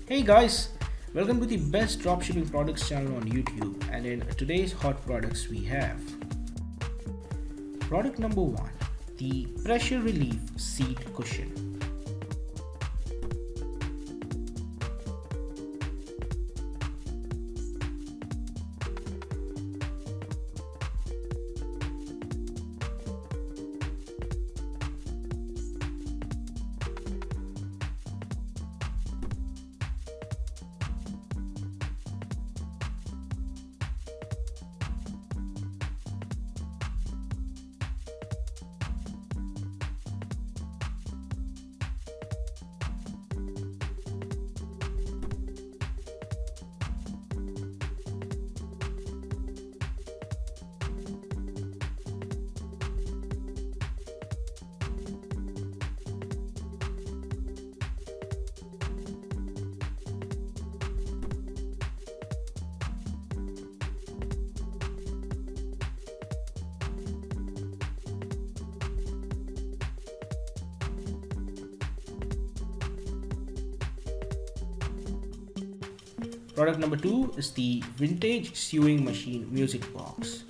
Hey guys, welcome to the best dropshipping products channel on YouTube, and in today's hot products we have product number 1, the pressure relief seat cushion. Product number 2 is the vintage sewing machine music box.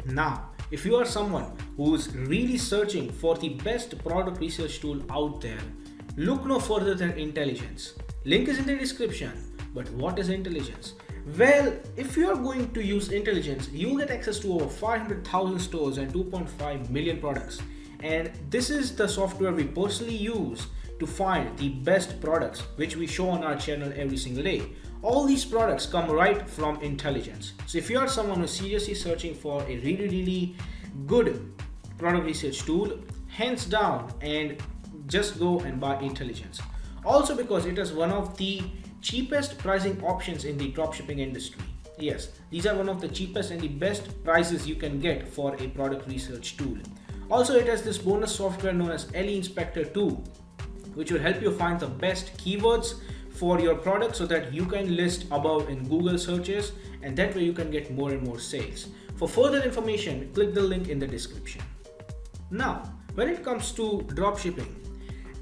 Now, if you are someone who's really searching for the best product research tool out there, look no further than Intelligence. Link is in the description. But what is Intelligence? Well, if you are going to use Intelligence, you'll get access to over 500,000 stores and 2.5 million products. And this is the software we personally use to find the best products which we show on our channel every single day. All these products come right from Intelligence. So if you are someone who's seriously searching for a really good product research tool, hands down, and just go and buy Intelligence. Also because it is one of the cheapest pricing options in the dropshipping industry. Yes, these are one of the cheapest and the best prices you can get for a product research tool. Also, it has this bonus software known as LE Inspector 2, which will help you find the best keywords for your product so that you can list above in Google searches, and that way you can get more and more sales. For further information, click the link in the description. Now, when it comes to dropshipping,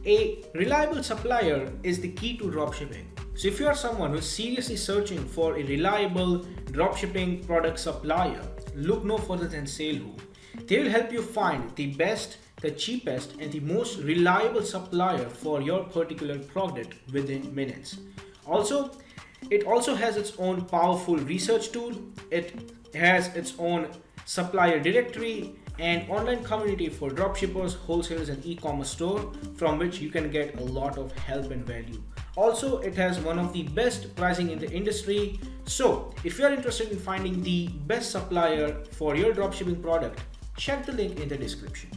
a reliable supplier is the key to dropshipping. So if you are someone who is seriously searching for a reliable dropshipping product supplier, look no further than SaleWho. They will help you find the best, the cheapest, and the most reliable supplier for your particular product within minutes. Also, it also has its own powerful research tool. It has its own supplier directory and online community for dropshippers, wholesalers, and e-commerce store from which you can get a lot of help and value. Also, it has one of the best pricing in the industry. So if you are interested in finding the best supplier for your dropshipping product, check the link in the description.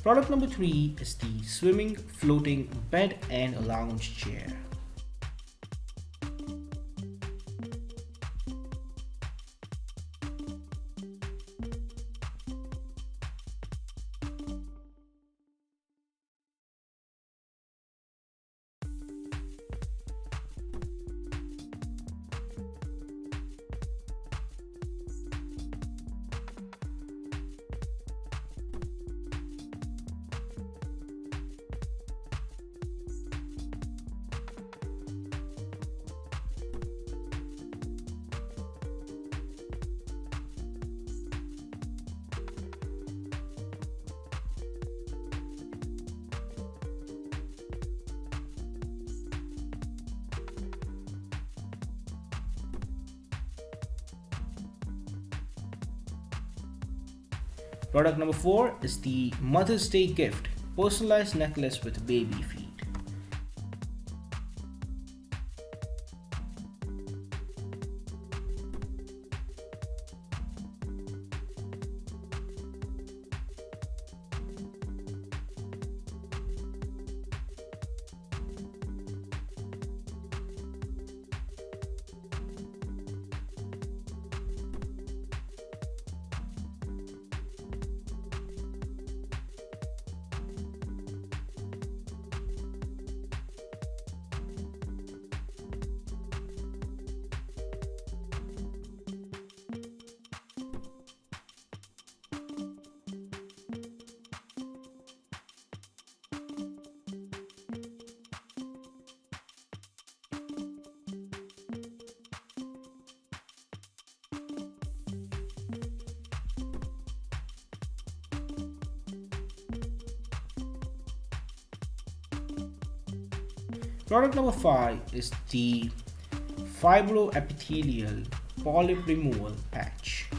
Product number 3 is the swimming floating bed and lounge chair. Product number 4 is the Mother's Day gift, personalized necklace with baby feet. Product number 5 is the fibroepithelial polyp removal patch.